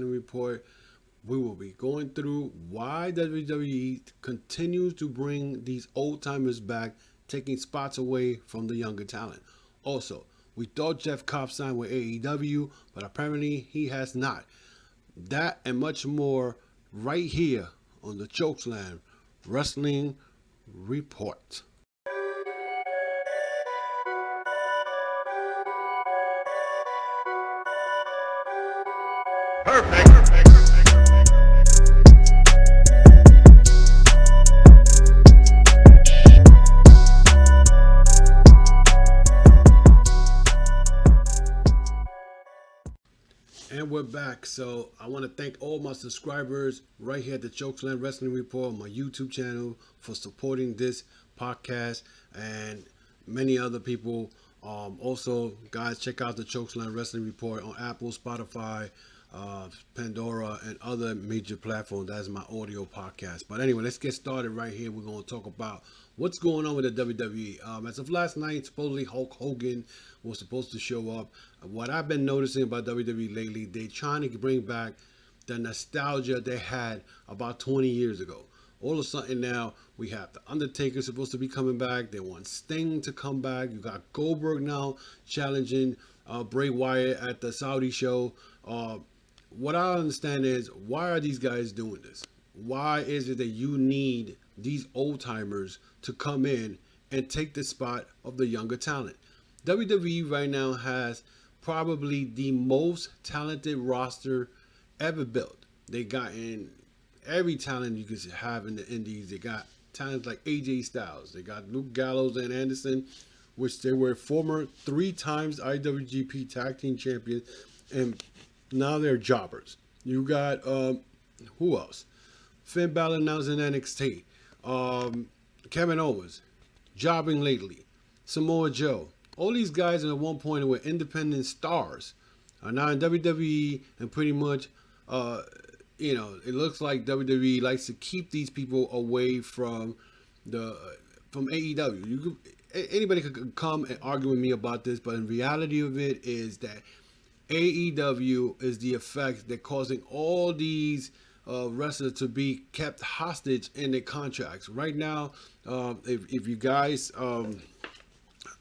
Report. We will be going through why WWE continues to bring these old timers back, taking spots away from the younger talent. Also, we thought Jeff Cobb signed with AEW, but apparently he has not. That and much more right here on the Chokeslam Wrestling Report. And we're back. So I want to thank all my subscribers right here at the Chokeslam Wrestling Report on my YouTube channel for supporting this podcast and many other people. Also, guys, check out the Chokeslam Wrestling Report on Apple, Spotify, Pandora, and other major platforms. That's my audio podcast. But anyway, let's get started right here. We're going to talk about what's going on with the WWE. As of last night, supposedly Hulk Hogan was supposed to show up. What I've been noticing about WWE lately, they're trying to bring back the nostalgia they had about 20 years ago. All of a sudden now, we have the Undertaker supposed to be coming back. They want Sting to come back. You got Goldberg now challenging Bray Wyatt at the Saudi show. What I understand is, why are these guys doing this? Why is it that you need these old timers to come in and take the spot of the younger talent? WWE right now has probably the most talented roster ever built. They got in every talent you could have in the indies. They got talents like AJ Styles. They got Luke Gallows and Anderson, which they were former 3 times IWGP Tag Team Champions, and now they're jobbers. You got who else? Finn Balor now is in NXT. Kevin Owens, jobbing lately. Samoa Joe. All these guys at one point were independent stars are now in WWE, and pretty much, it looks like WWE likes to keep these people away from AEW. Anybody could come and argue with me about this, but in reality of it is that AEW is the effect that causing all these wrestlers to be kept hostage in their contracts. Right now, if you guys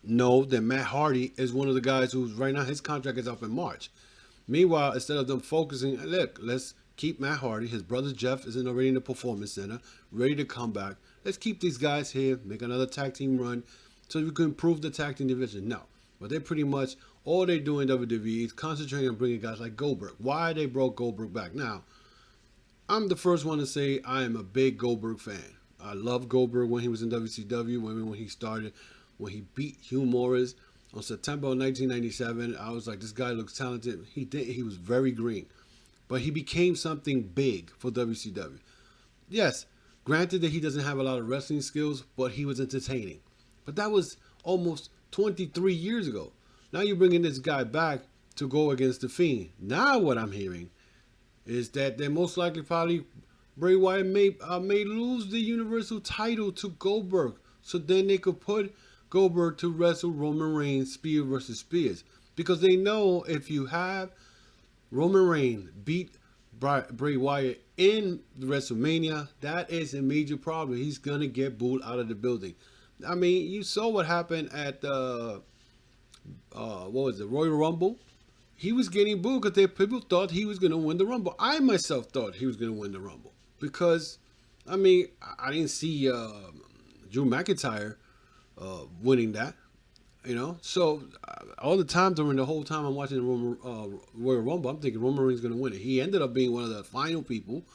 know that Matt Hardy is one of the guys who's right now his contract is up in March. Meanwhile, instead of them focusing, look, let's keep Matt Hardy. His brother Jeff is already in the Performance Center, ready to come back. Let's keep these guys here, make another tag team run, so we can improve the tag team division. No, but they pretty much all they do in WWE is concentrating on bringing guys like Goldberg. Why they brought Goldberg back? Now, I'm the first one to say I am a big Goldberg fan. I love Goldberg when he was in WCW, when he started. When he beat Hugh Morris on September of 1997, I was like, this guy looks talented. He did. He was very green. But he became something big for WCW. Yes, granted that he doesn't have a lot of wrestling skills, but he was entertaining. But that was almost 23 years ago. Now you're bringing this guy back to go against The Fiend. Now what I'm hearing is that they're most likely probably Bray Wyatt may lose the Universal title to Goldberg. So then they could put Goldberg to wrestle Roman Reigns, Spear versus Spears. Because they know if you have Roman Reigns beat Bray Wyatt in WrestleMania, that is a major problem. He's going to get booed out of the building. I mean, you saw what happened at Royal Rumble. He was getting booed because people thought he was going to win the Rumble. I myself thought he was going to win the Rumble. Because, I mean, I didn't see Drew McIntyre winning that, So all the time during the whole time I'm watching the Royal Rumble, I'm thinking Roman Reigns is going to win it. He ended up being one of the final people,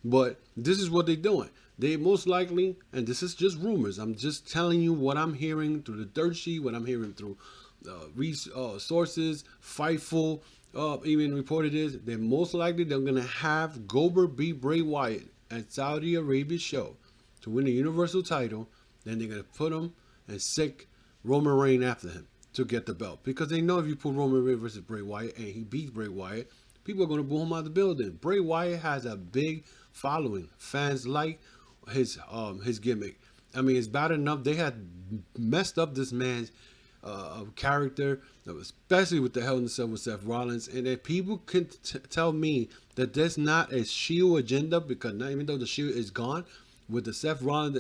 but this is what they're doing. They most likely, and this is just rumors, I'm just telling you what I'm hearing through the dirt sheet, what I'm hearing through sources, Fightful, even reported is, they're most likely they're going to have Goldberg beat Bray Wyatt at Saudi Arabia show to win the Universal title. Then they're going to put him and sick Roman Reigns after him to get the belt. Because they know if you put Roman Reigns versus Bray Wyatt and he beats Bray Wyatt, people are going to boo him out of the building. Bray Wyatt has a big following. Fans like his gimmick. I mean, it's bad enough they had messed up this man's character, especially with the Hell in a Cell with Seth Rollins. And if people can tell me that there's not a Shield agenda, because not, even though the Shield is gone, with the Seth Rollins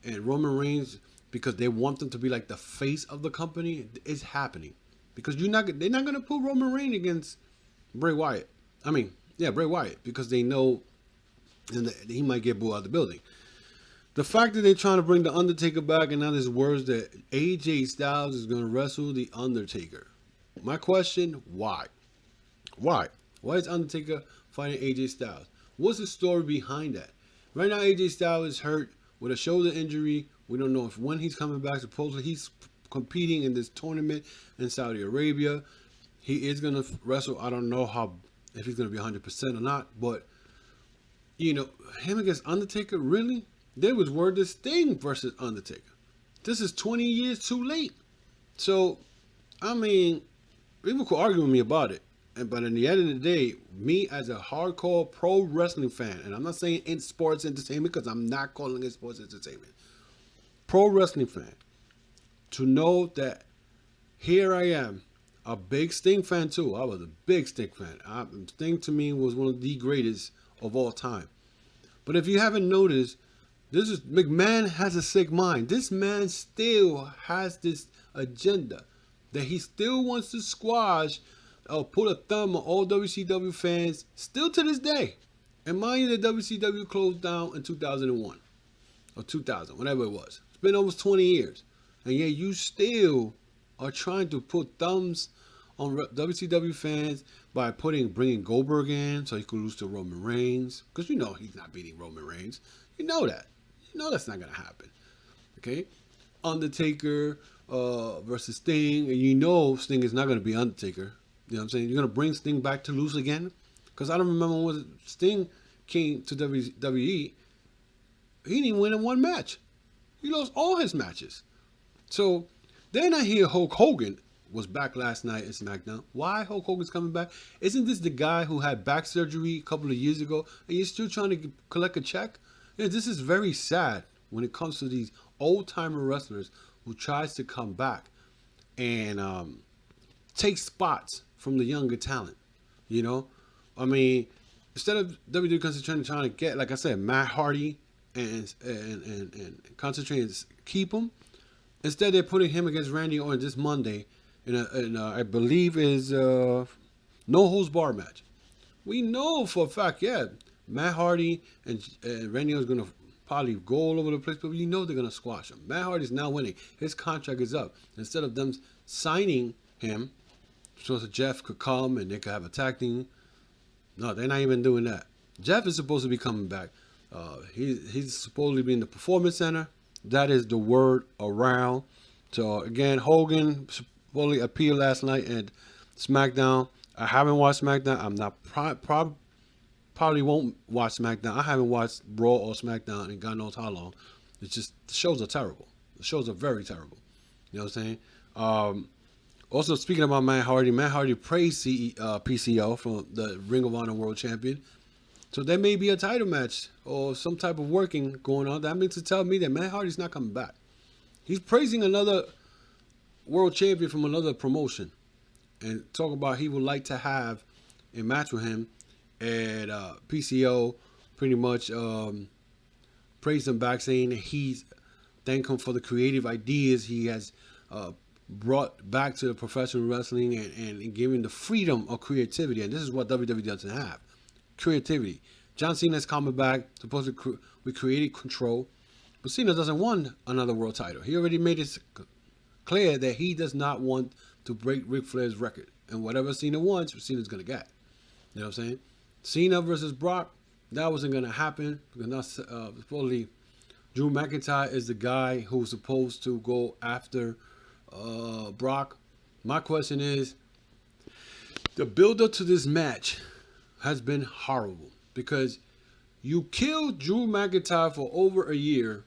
and Roman Reigns, because they want them to be like the face of the company, it's happening. Because they're not going to put Roman Reigns against Bray Wyatt. I mean, yeah, Bray Wyatt, because they know he might get booed out of the building. The fact that they're trying to bring the Undertaker back, and now there's words that AJ Styles is going to wrestle the Undertaker. My question: why? Why? Why is Undertaker fighting AJ Styles? What's the story behind that? Right now, AJ Styles is hurt with a shoulder injury. We don't know when he's coming back. Supposedly, he's competing in this tournament in Saudi Arabia. He is going to wrestle. I don't know if he's going to be 100% or not. But, you know, him against Undertaker, really? There was word this Sting versus Undertaker. This is 20 years too late. So, I mean, people could argue with me about it. But in the end of the day, me as a hardcore pro wrestling fan, and I'm not saying in sports entertainment because I'm not calling it sports entertainment. Pro wrestling fan, to know that here I am, a big Sting fan too. I was a big Sting fan. Sting to me was one of the greatest of all time. But if you haven't noticed, McMahon has a sick mind. This man still has this agenda that he still wants to squash or put a thumb on all WCW fans still to this day. And mind you, the WCW closed down in 2001 or 2000, whatever it was. It's been almost 20 years. And yet you still are trying to put thumbs on WCW fans by bringing Goldberg in so he could lose to Roman Reigns. Because you know he's not beating Roman Reigns. You know that. You know that's not going to happen. Okay? Undertaker versus Sting. And you know Sting is not going to be Undertaker. You know what I'm saying? You're going to bring Sting back to lose again? Because I don't remember when Sting came to WWE. He didn't even win in one match. He lost all his matches. So then I hear Hulk Hogan was back last night at SmackDown. Why Hulk Hogan's coming back? Isn't this the guy who had back surgery a couple of years ago and you're still trying to collect a check? Yeah, this is very sad when it comes to these old-timer wrestlers who tries to come back and take spots from the younger talent. You know? I mean, instead of WWE concentrating trying to get, like I said, Matt Hardy and concentrating to keep him, instead they're putting him against Randy Orton this Monday in I believe is no holds bar match. We know for a fact, yeah, Matt Hardy and Randy Orton's going to probably go all over the place, but you know they're going to squash him. Matt Hardy's now winning. His contract is up. Instead of them signing him so that Jeff could come and they could have a tag team, no, they're not even doing that. Jeff is supposed to be coming back. He's supposedly be in the Performance Center. That is the word around. So again, Hogan supposedly appeared last night at SmackDown. I haven't watched SmackDown. I'm not probably won't watch SmackDown. I haven't watched Raw or SmackDown in God knows how long. It's just the shows are terrible. The shows are very terrible. You know what I'm saying? Also speaking about Matt Hardy praised PCO from the Ring of Honor World Champion. So there may be a title match or some type of working going on. That means to tell me that Matt Hardy's not coming back. He's praising another world champion from another promotion and talk about he would like to have a match with him. And PCO pretty much praised him back, saying that he's thanked him for the creative ideas he has brought back to the professional wrestling and giving the freedom of creativity. And this is what WWE doesn't have. Creativity. John Cena's coming back, supposed to with creative control, but Cena doesn't want another world title. He already made it clear that he does not want to break Ric Flair's record, and whatever Cena wants, Cena's gonna get. You know what I'm saying? Cena versus Brock, that wasn't gonna happen because now supposedly Drew McIntyre is the guy who's supposed to go after Brock. My question is, the build-up to this match has been horrible because you killed Drew McIntyre for over a year.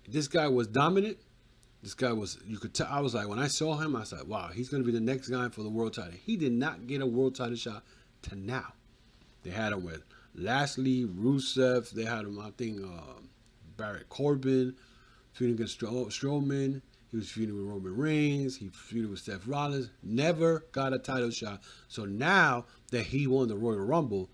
This guy was dominant. This guy was, you could tell, I was like, when I saw him, I was like, wow, he's going to be the next guy for the world title. He did not get a world title shot to now. They had him with Lashley, Rusev. They had him, I think, Barrett Corbin, feuding against Strowman. He was feuding with Roman Reigns. He feuded with Seth Rollins. Never got a title shot. So now that he won the Royal Rumble,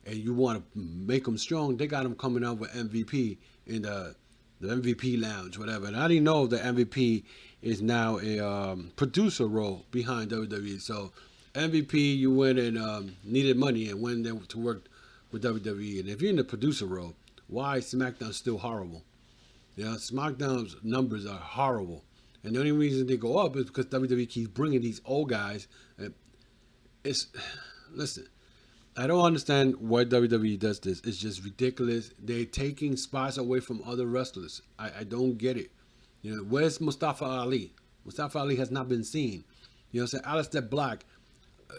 and you want to make him strong, they got him coming out with MVP in the MVP lounge, whatever. And I didn't know the MVP is now a producer role behind WWE. So MVP, you went and needed money and went there to work with WWE. And if you're in the producer role, why is SmackDown still horrible? You know, SmackDown's numbers are horrible. And the only reason they go up is because WWE keeps bringing these old guys. Listen, I don't understand why WWE does this. It's just ridiculous. They're taking spots away from other wrestlers. I don't get it. You know, where's Mustafa Ali? Mustafa Ali has not been seen. You know what I'm saying? Aleister Black,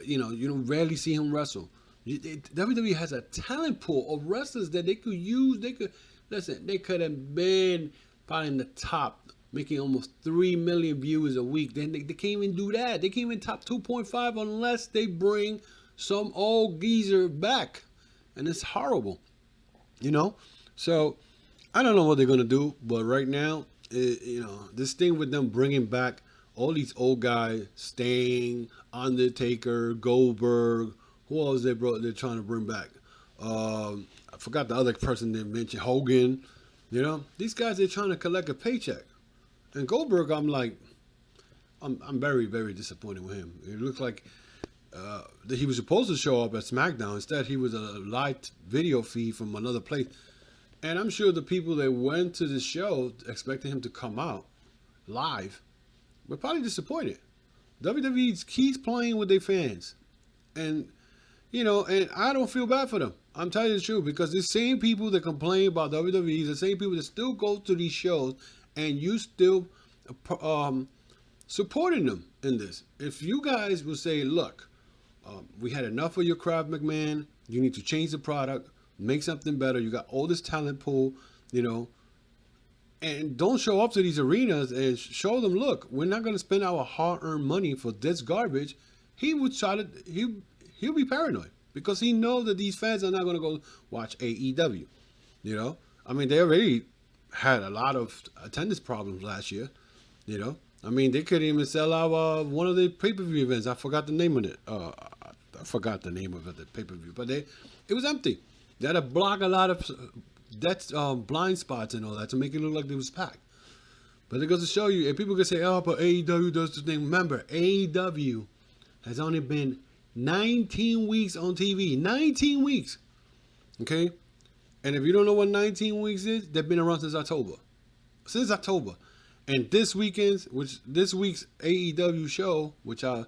you don't rarely see him wrestle. WWE has a talent pool of wrestlers that they could use. They could have been probably in the top, making almost 3 million viewers a week. Then they can't even do that. They can't even top 2.5 unless they bring some old geezer back, and it's horrible, So I don't know what they're gonna do, but right now, this thing with them bringing back all these old guys, Sting, Undertaker, Goldberg, who else they're trying to bring back? I forgot the other person they mentioned, Hogan. These guys, they're trying to collect a paycheck, and Goldberg, I'm very, very disappointed with him. It looks like that he was supposed to show up at SmackDown. Instead, he was a live video feed from another place. And I'm sure the people that went to the show expecting him to come out live were probably disappointed. WWE keeps playing with their fans. And, and I don't feel bad for them. I'm telling you the truth, because the same people that complain about WWE, the same people that still go to these shows, and you still supporting them in this. If you guys will say, look, we had enough of your crap, McMahon. You need to change the product, make something better. You got all this talent pool, and don't show up to these arenas and show them, look, we're not going to spend our hard-earned money for this garbage. He would he'll be paranoid because he knows that these fans are not going to go watch AEW. They already had a lot of attendance problems last year. They couldn't even sell out one of the pay-per-view events. I forgot the name of it. The pay-per-view. But it was empty. They had to block a lot of blind spots and all that to make it look like it was packed. But it goes to show you, and people can say, oh, but AEW does this thing. Remember, AEW has only been 19 weeks on TV. 19 weeks. Okay? And if you don't know what 19 weeks is, they've been around since October. And this week's AEW show, which I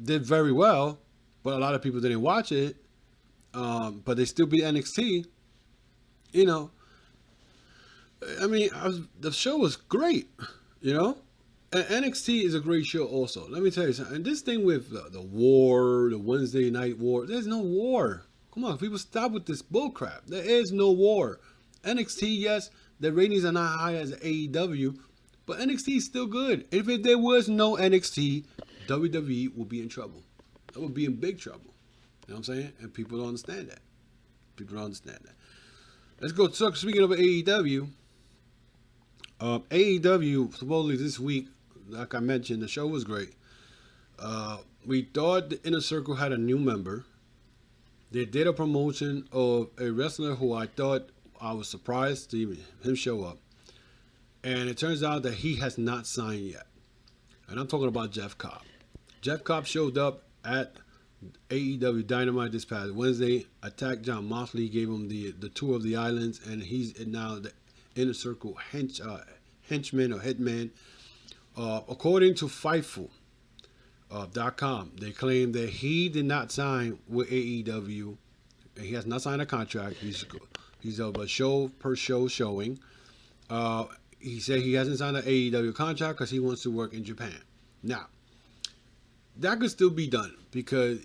did very well, but a lot of people didn't watch it, but they still beat NXT. The show was great, And NXT is a great show also. Let me tell you something. And this thing with the war, the Wednesday night war, there's no war. Come on, people, stop with this bullcrap. There is no war. NXT, yes, the ratings are not high as AEW, but NXT is still good. If there was no NXT, WWE would be in trouble. It would be in big trouble. You know what I'm saying? And people don't understand that. Let's go. So, speaking of AEW, AEW, supposedly this week, like I mentioned, the show was great. We thought the Inner Circle had a new member. They did a promotion of a wrestler who I thought I was surprised to even him show up. And it turns out that he has not signed yet. And I'm talking about Jeff Cobb. Jeff Cobb showed up at AEW Dynamite this past Wednesday, attacked Jon Moxley, gave him the tour of the islands, and he's now the Inner Circle henchman or headman. According to Fightful.com, they claim that he did not sign with AEW. He has not signed a contract. He's a show per show showing. He said he hasn't signed an AEW contract because he wants to work in Japan. Now, that could still be done because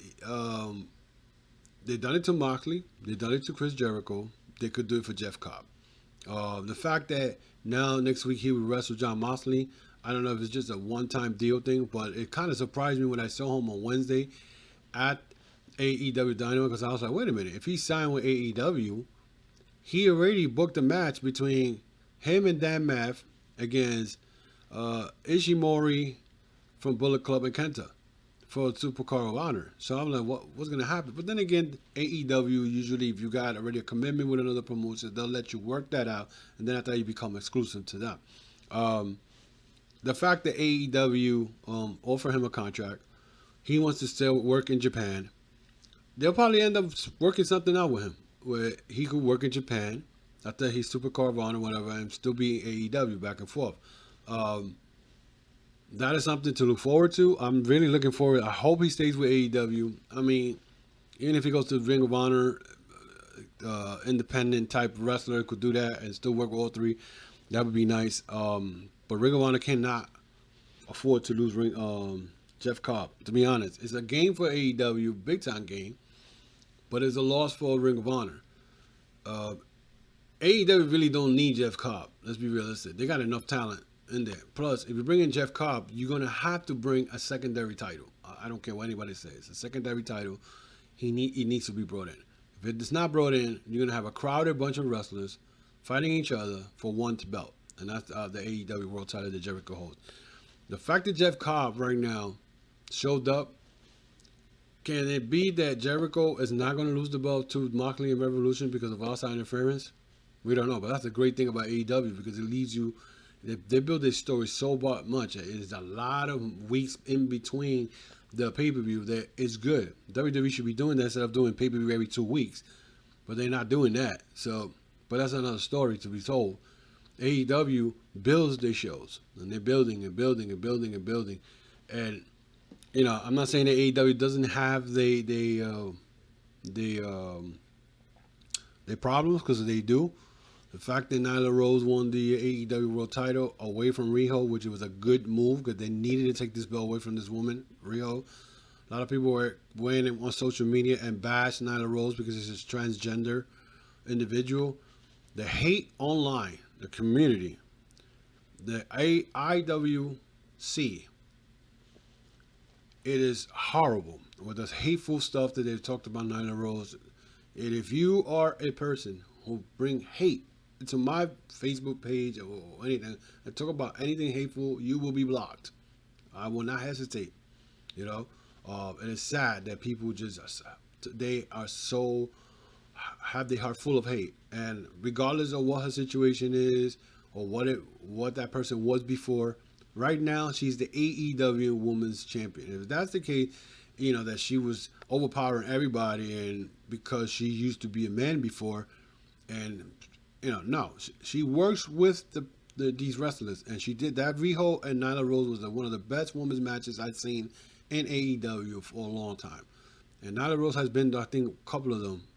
they've done it to Moxley. They've done it to Chris Jericho. They could do it for Jeff Cobb. The fact that now next week he will wrestle Jon Moxley, I don't know if it's just a one-time deal thing, but it kind of surprised me when I saw him on Wednesday at AEW Dynamite because I was like, wait a minute. If he signed with AEW, he already booked a match between him and Dan Maff against Ishimori from Bullet Club and Kenta for Supercard of Honor. So I'm like, what's gonna happen? But then again, AEW usually, if you got already a commitment with another promotion, they'll let you work that out, and then after that, you become exclusive to them. Um, the fact that AEW offer him a contract, he wants to still work in Japan. They'll probably end up working something out with him, where he could work in Japan after he's Supercard of Honor, whatever, and still be AEW back and forth. Um, that is something to look forward to. I'm really looking forward. I hope he stays with AEW. I mean, even if he goes to Ring of Honor, independent type wrestler could do that and still work with all three. That would be nice. But Ring of Honor cannot afford to lose Jeff Cobb. To be honest, it's a game for AEW, big time game, but it's a loss for Ring of Honor. Uh, AEW really don't need Jeff Cobb. Let's be realistic. They got enough talent in there. Plus, if you bring in Jeff Cobb, you're gonna have to bring a secondary title. I don't care what anybody says. A secondary title, he needs to be brought in. If it's not brought in, you're gonna have a crowded bunch of wrestlers fighting each other for one belt, and that's the AEW World Title that Jericho holds. The fact that Jeff Cobb right now showed up, can it be that Jericho is not going to lose the belt to Moxley and Revolution because of outside interference? We don't know, but that's the great thing about AEW because it leads you. They build this story so much. It is a lot of weeks in between the pay-per-view that is good. WWE should be doing that instead of doing pay-per-view every 2 weeks, but they're not doing that. So, but that's another story to be told. AEW builds their shows, and they're building and building and building and building, and I'm not saying that AEW doesn't have the problems, because they do. The fact that Nyla Rose won the AEW World Title away from Riho, which was a good move because they needed to take this belt away from this woman, Riho. A lot of people were weighing on social media and bash Nyla Rose because it's a transgender individual. The hate online, the community, the IWC, it is horrible with this hateful stuff that they've talked about Nyla Rose. And if you are a person who bring hate to my Facebook page or anything and talk about anything hateful, you will be blocked. I will not hesitate. And it's sad that people they are so, have their heart full of hate, and regardless of what her situation is or what that person was before, right now she's the AEW Women's Champion. If that's the case, that she was overpowering everybody, and because she used to be a man before, and no, she works with these wrestlers, and she did that. Riho and Nyla Rose was one of the best women's matches I've seen in AEW for a long time, and Nyla Rose has been, I think, a couple of them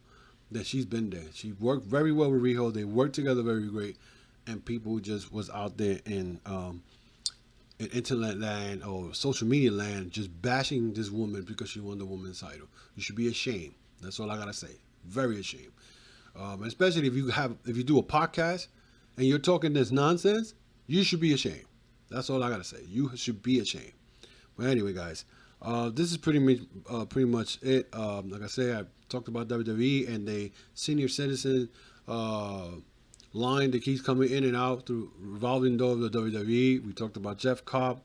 that she's been there. She worked very well with Riho. They worked together very great, and people just was out there in internet land or social media land just bashing this woman because she won the women's title. You should be ashamed. That's all I gotta say. Very ashamed. Especially if you do a podcast and you're talking this nonsense, you should be ashamed. That's all I gotta say. You should be ashamed. But anyway, guys, this is pretty much it. Like I say, I talked about WWE and the senior citizen line that keeps coming in and out through revolving door of the WWE. We talked about Jeff Cobb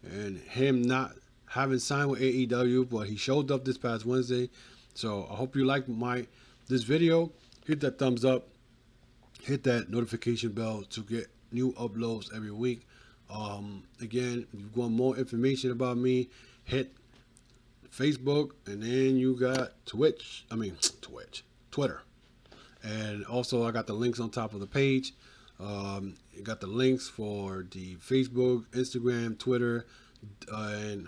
and him not having signed with AEW, but he showed up this past Wednesday. So I hope you liked this video. Hit that thumbs up. Hit that notification bell to get new uploads every week. Again, if you want more information about me, hit Facebook, and then you got Twitter. And also, I got the links on top of the page. You got the links for the Facebook, Instagram, Twitter, and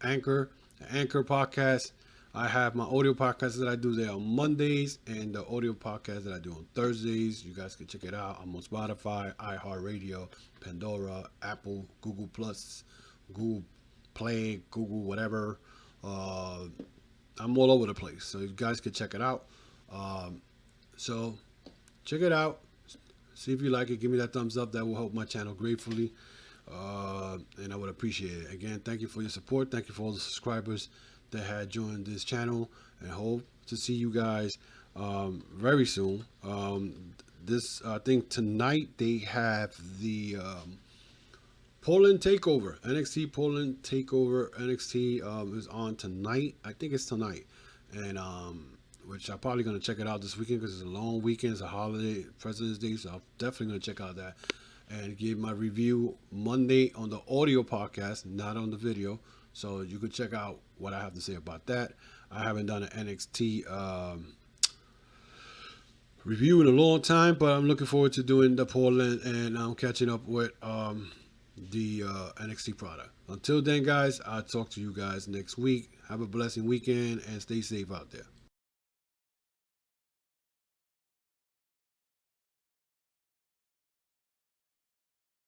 Anchor podcast. I have my audio podcast that I do there on Mondays, and the audio podcast that I do on Thursdays. You guys can check it out. I'm on Spotify, iHeartRadio, Pandora, Apple, Google Plus, Google Play, Google whatever. I'm all over the place, so you guys can check it out. So check it out. See if you like it. Give me that thumbs up. That will help my channel gratefully. And I would appreciate it. Again, thank you for your support. Thank you for all the subscribers that had joined this channel, and hope to see you guys very soon. I think tonight they have the Poland Takeover, NXT Poland Takeover. NXT is on tonight. I think it's tonight, and which I'm probably gonna check it out this weekend because it's a long weekend. It's a holiday, President's Day, so I'm definitely gonna check out that and give my review Monday on the audio podcast, not on the video. So you could check out what I have to say about that. I haven't done an NXT review in a long time, but I'm looking forward to doing the Portland, and I'm catching up with the NXT product. Until then, guys, I'll talk to you guys next week. Have a blessing weekend and stay safe out there.